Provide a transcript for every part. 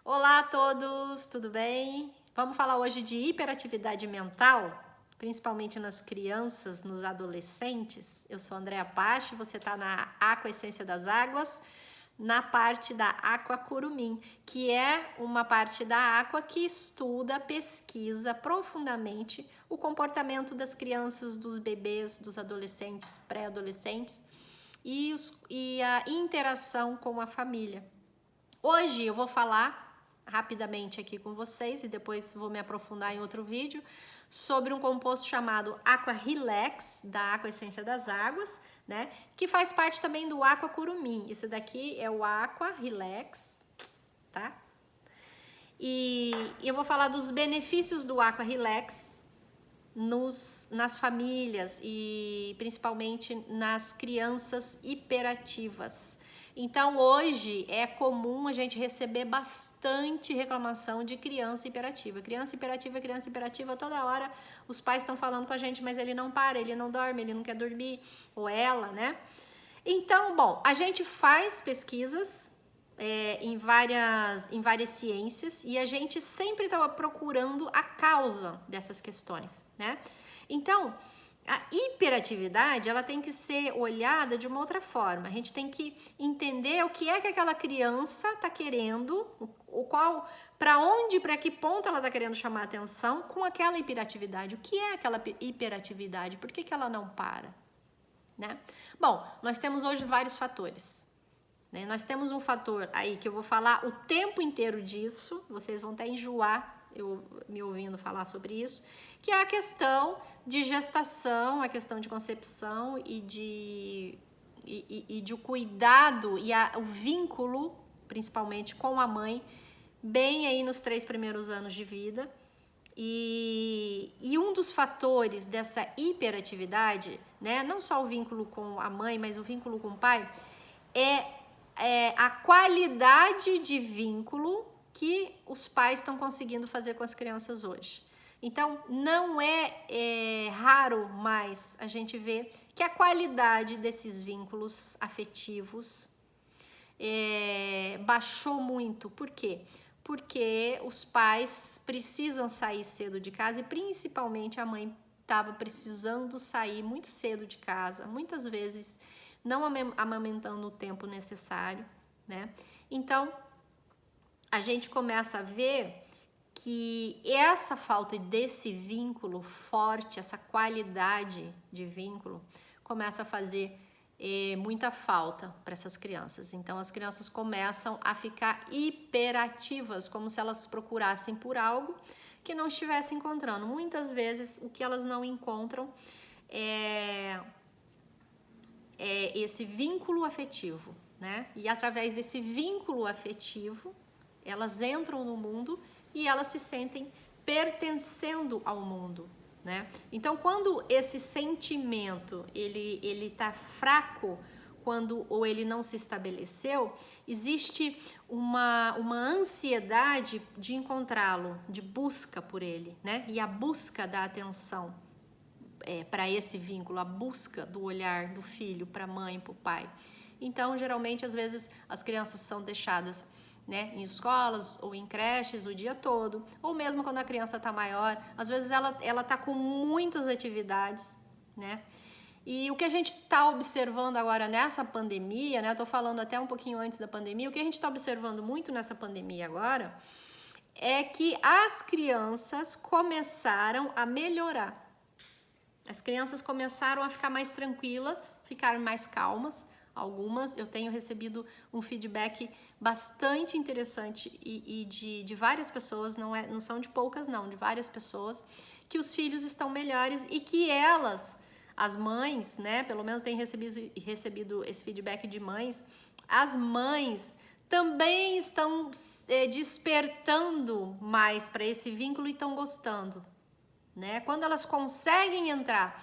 Olá a todos, tudo bem? Vamos falar hoje de hiperatividade mental, principalmente nas crianças, nos adolescentes. Eu sou Andréa Pache, você está na Aqua Essência das Águas, na parte da Aqua Curumim, que é uma parte da Aqua que estuda, pesquisa profundamente o comportamento das crianças, dos bebês, dos adolescentes, pré-adolescentes e a interação com a família. Hoje eu vou falar rapidamente aqui com vocês e depois vou me aprofundar em outro vídeo sobre um composto chamado Aqua Relax, da Aqua Essência das Águas, né? Que faz parte também do Aqua Curumim. Esse daqui é o Aqua Relax, tá? E eu vou falar dos benefícios do Aqua Relax nas famílias e principalmente nas crianças hiperativas. Então hoje é comum a gente receber bastante reclamação de criança hiperativa. Criança hiperativa, toda hora os pais estão falando com a gente, mas ele não para, ele não dorme, ele não quer dormir, ou ela, né? Então, bom, a gente faz pesquisas em várias ciências e a gente sempre estava procurando a causa dessas questões, né? Então, a hiperatividade, ela tem que ser olhada de uma outra forma. A gente tem que entender o que é que aquela criança está querendo, para que ponto ela está querendo chamar a atenção com aquela hiperatividade. O que é aquela hiperatividade? Por que ela não para? Né? Bom, nós temos hoje vários fatores. Né? Nós temos um fator aí que eu vou falar o tempo inteiro disso, vocês vão até enjoar me ouvindo falar sobre isso, que é a questão de gestação, a questão de concepção e de o cuidado e o vínculo, principalmente com a mãe, bem aí nos 3 primeiros anos de vida. E um dos fatores dessa hiperatividade, né, não só o vínculo com a mãe, mas o vínculo com o pai, é a qualidade de vínculo que os pais estão conseguindo fazer com as crianças hoje. Então, não é raro mais a gente ver que a qualidade desses vínculos afetivos baixou muito. Por quê? Porque os pais precisam sair cedo de casa e principalmente a mãe estava precisando sair muito cedo de casa, muitas vezes não amamentando o tempo necessário, né? Então, a gente começa a ver que essa falta desse vínculo forte, essa qualidade de vínculo, começa a fazer muita falta para essas crianças. Então, as crianças começam a ficar hiperativas, como se elas procurassem por algo que não estivessem encontrando. Muitas vezes, o que elas não encontram é esse vínculo afetivo, né? E através desse vínculo afetivo, elas entram no mundo e elas se sentem pertencendo ao mundo, né? Então, quando esse sentimento ele tá fraco, ou ele não se estabeleceu, existe uma ansiedade de encontrá-lo, de busca por ele, né? E a busca da atenção para esse vínculo, a busca do olhar do filho para a mãe, para o pai. Então, geralmente, às vezes, as crianças são deixadas, né, em escolas ou em creches o dia todo, ou mesmo quando a criança está maior, às vezes ela está com muitas atividades, né? E o que a gente está observando agora nessa pandemia, né? Estou falando até um pouquinho antes da pandemia, o que a gente está observando muito nessa pandemia agora é que as crianças começaram a melhorar. As crianças começaram a ficar mais tranquilas, ficaram mais calmas. Algumas, eu tenho recebido um feedback bastante interessante e de várias pessoas, não são de poucas não, de várias pessoas, que os filhos estão melhores e que elas, as mães, né, pelo menos tenho recebido esse feedback de mães, as mães também estão despertando mais para esse vínculo e estão gostando. Né? Quando elas conseguem entrar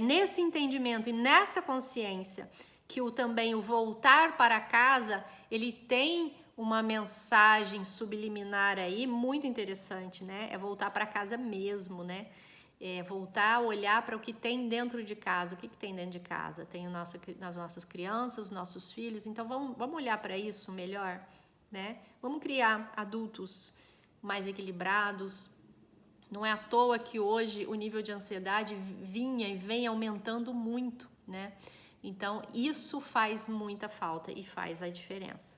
nesse entendimento e nessa consciência que também o voltar para casa, ele tem uma mensagem subliminar aí muito interessante, né? É voltar para casa mesmo, né? É voltar a olhar para o que tem dentro de casa. O que tem dentro de casa? Tem as nossas crianças, nossos filhos. Então, vamos olhar para isso melhor, né? Vamos criar adultos mais equilibrados. Não é à toa que hoje o nível de ansiedade vinha e vem aumentando muito, né? Então, isso faz muita falta e faz a diferença,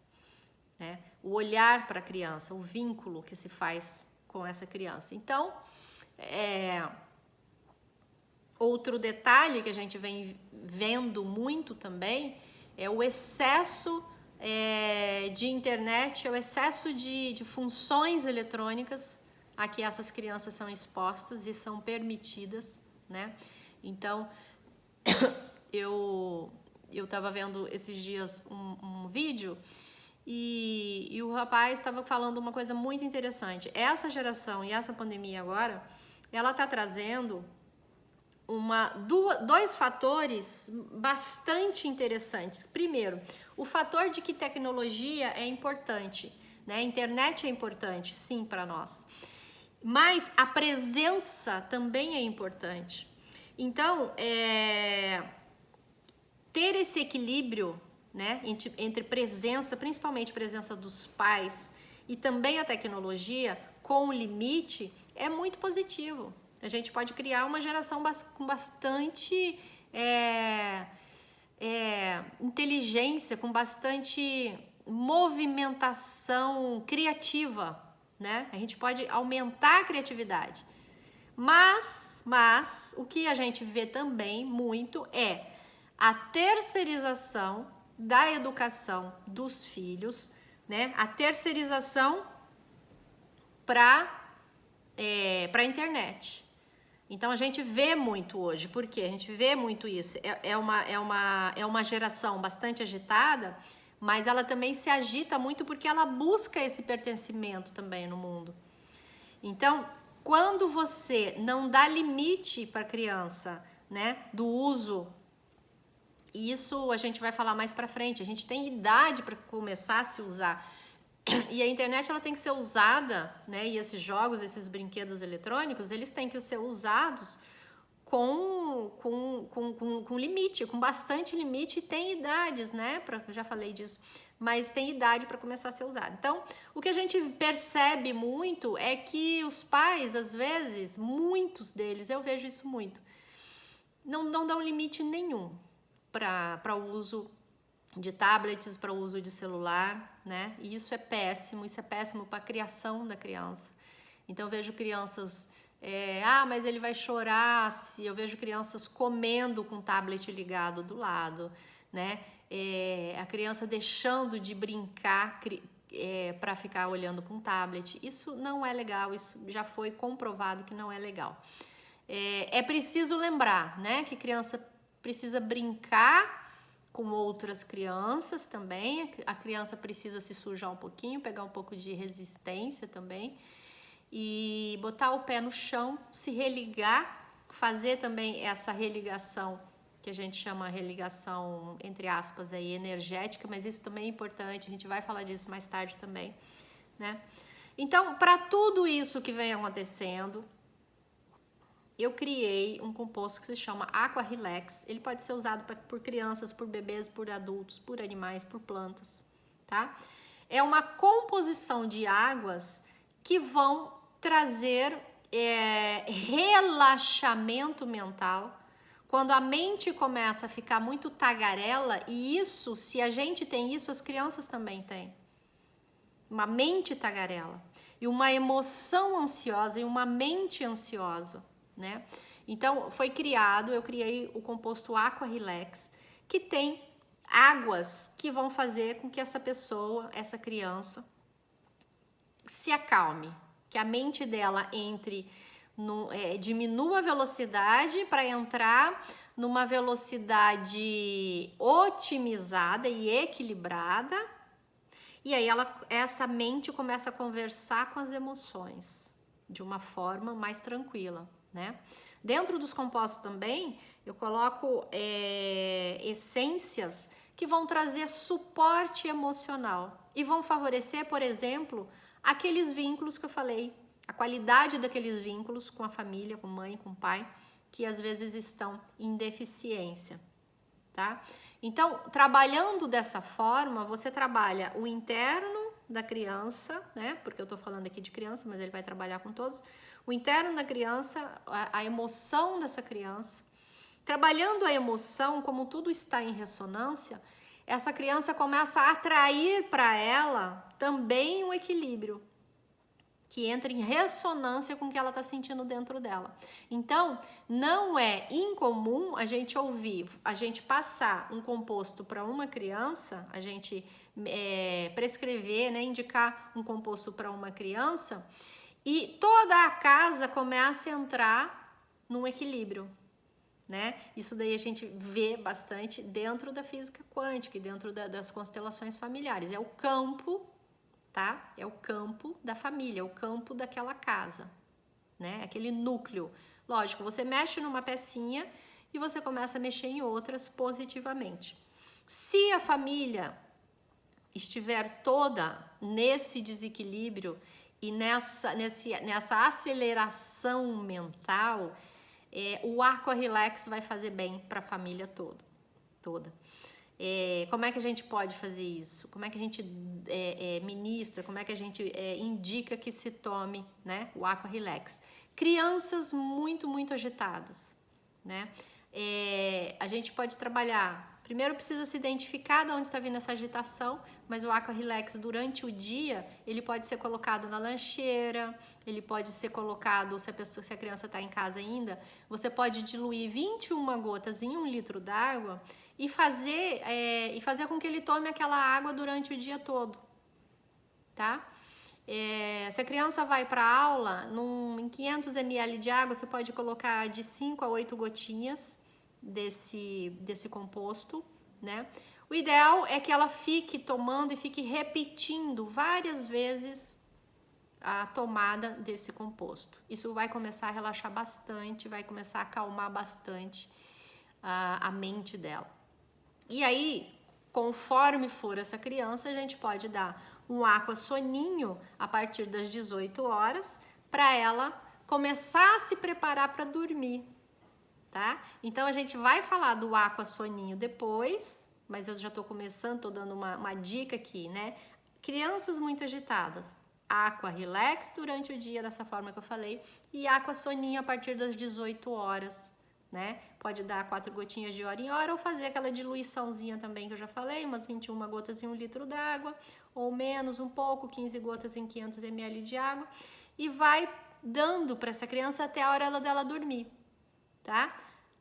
né? O olhar para a criança, o vínculo que se faz com essa criança. Então, outro detalhe que a gente vem vendo muito também é o excesso de internet, é o excesso de funções eletrônicas a que essas crianças são expostas e são permitidas, né? Então, eu estava vendo esses dias um vídeo e o rapaz estava falando uma coisa muito interessante. Essa geração e essa pandemia agora, ela está trazendo dois fatores bastante interessantes. Primeiro, o fator de que tecnologia é importante, né? A internet é importante, sim, para nós. Mas a presença também é importante. Então, ter esse equilíbrio, né, entre presença, principalmente presença dos pais e também a tecnologia com limite, é muito positivo. A gente pode criar uma geração com bastante inteligência, com bastante movimentação criativa, né? A gente pode aumentar a criatividade. Mas o que a gente vê também muito é a terceirização da educação dos filhos, né? A terceirização para a internet. Então a gente vê muito hoje, por quê? A gente vê muito isso. É uma geração bastante agitada, mas ela também se agita muito porque ela busca esse pertencimento também no mundo. Então, quando você não dá limite para a criança, né, do uso, e isso a gente vai falar mais para frente, a gente tem idade para começar a se usar. E a internet ela tem que ser usada, né? E esses jogos, esses brinquedos eletrônicos, eles têm que ser usados com limite, com bastante limite, e tem idades, né? Já falei disso, mas tem idade para começar a ser usado. Então, o que a gente percebe muito é que os pais, às vezes, muitos deles, eu vejo isso muito, não dão limite nenhum para o uso de tablets, para o uso de celular, né? E isso é péssimo para a criação da criança. Então eu vejo crianças, mas ele vai chorar se eu vejo crianças comendo com o tablet ligado do lado, né? A criança deixando de brincar para ficar olhando para um tablet. Isso não é legal, isso já foi comprovado que não é legal. É preciso lembrar, né, que criança precisa brincar com outras crianças também, a criança precisa se sujar um pouquinho, pegar um pouco de resistência também e botar o pé no chão, se religar, fazer também essa religação que a gente chama religação, entre aspas, aí, energética, mas isso também é importante, a gente vai falar disso mais tarde também, né? Então, para tudo isso que vem acontecendo, eu criei um composto que se chama Aqua Relax. Ele pode ser usado por crianças, por bebês, por adultos, por animais, por plantas, tá? É uma composição de águas que vão trazer relaxamento mental. Quando a mente começa a ficar muito tagarela, e isso, se a gente tem isso, as crianças também têm. Uma mente tagarela. E uma emoção ansiosa e uma mente ansiosa, né? Então, eu criei o composto Aqua Relax, que tem águas que vão fazer com que essa pessoa, essa criança, se acalme, que a mente dela diminua a velocidade para entrar numa velocidade otimizada e equilibrada, e aí essa mente começa a conversar com as emoções de uma forma mais tranquila, né? Dentro dos compostos também, eu coloco essências que vão trazer suporte emocional e vão favorecer, por exemplo, aqueles vínculos que eu falei, a qualidade daqueles vínculos com a família, com mãe, com pai, que às vezes estão em deficiência, tá? Então, trabalhando dessa forma, você trabalha o interno da criança, né? Porque eu tô falando aqui de criança, mas ele vai trabalhar com todos. O interno da criança, a emoção dessa criança. Trabalhando a emoção, como tudo está em ressonância, essa criança começa a atrair para ela também um equilíbrio que entra em ressonância com o que ela está sentindo dentro dela. Então, não é incomum a gente ouvir, a gente passar um composto para uma criança, a gente prescrever, né, indicar um composto para uma criança e toda a casa começa a entrar num equilíbrio. Né? Isso daí a gente vê bastante dentro da física quântica e dentro das constelações familiares. É o campo, tá? É o campo da família, é o campo daquela casa, né? Aquele núcleo. Lógico, você mexe numa pecinha e você começa a mexer em outras positivamente. Se a família estiver toda nesse desequilíbrio e nessa aceleração mental, o Aqua Relax vai fazer bem para a família toda. Como é que a gente pode fazer isso? Como é que a gente ministra? Como é que a gente indica que se tome, né, o Aqua Relax? Crianças muito, muito agitadas, né? A gente pode trabalhar. Primeiro precisa se identificar de onde está vindo essa agitação, mas o Aqua Relax durante o dia, ele pode ser colocado na lancheira, ele pode ser colocado, se a criança está em casa ainda, você pode diluir 21 gotas em 1 litro d'água e fazer com que ele tome aquela água durante o dia todo, tá? Se a criança vai para a aula, em 500 ml de água, você pode colocar de 5 a 8 gotinhas desse composto, né? O ideal é que ela fique tomando e fique repetindo várias vezes a tomada desse composto. Isso vai começar a relaxar bastante, vai começar a acalmar bastante a mente dela. E aí, conforme for essa criança, a gente pode dar um aqua soninho a partir das 18 horas para ela começar a se preparar para dormir. Tá? Então a gente vai falar do aqua soninho depois, mas eu já tô começando, tô dando uma dica aqui, né? Crianças muito agitadas, aqua relax durante o dia, dessa forma que eu falei, e aqua soninho a partir das 18 horas, né? Pode dar 4 gotinhas de hora em hora ou fazer aquela diluiçãozinha também que eu já falei, umas 21 gotas em 1 litro d'água, ou menos um pouco, 15 gotas em 500 ml de água, e vai dando para essa criança até a hora dela dormir. Tá?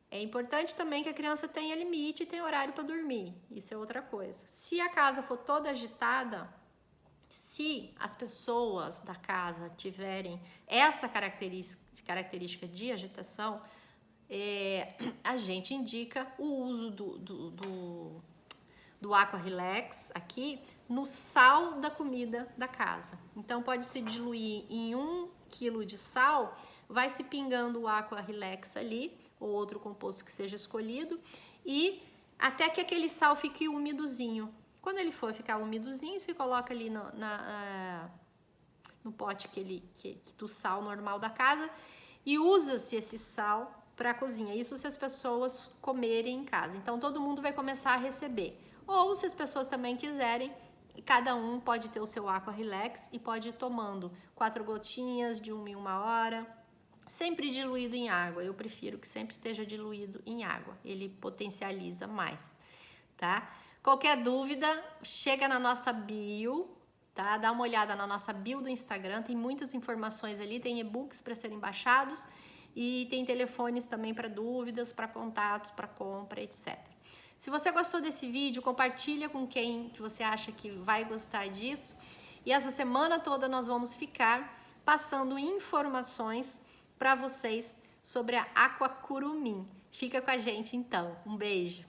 É importante também que a criança tenha limite e tenha horário para dormir. Isso é outra coisa. Se a casa for toda agitada, se as pessoas da casa tiverem essa característica de agitação, a gente indica o uso do Aqua Relax aqui no sal da comida da casa. Então pode se diluir em 1 quilo de sal, vai se pingando o Aqua Relax ali, ou outro composto que seja escolhido, e até que aquele sal fique umidozinho. Quando ele for ficar umidozinho, você coloca ali no pote do sal normal da casa e usa-se esse sal para a cozinha. Isso se as pessoas comerem em casa. Então todo mundo vai começar a receber. Ou se as pessoas também quiserem, cada um pode ter o seu Aqua Relax e pode ir tomando 4 gotinhas de 1 em 1 hora, sempre diluído em água. Eu prefiro que sempre esteja diluído em água, ele potencializa mais, tá? Qualquer dúvida, chega na nossa bio, tá? Dá uma olhada na nossa bio do Instagram, tem muitas informações ali, tem e-books para serem baixados e tem telefones também para dúvidas, para contatos, para compra, etc. Se você gostou desse vídeo, compartilha com quem você acha que vai gostar disso. E essa semana toda nós vamos ficar passando informações para vocês sobre a Aqua Curumim. Fica com a gente então. Um beijo!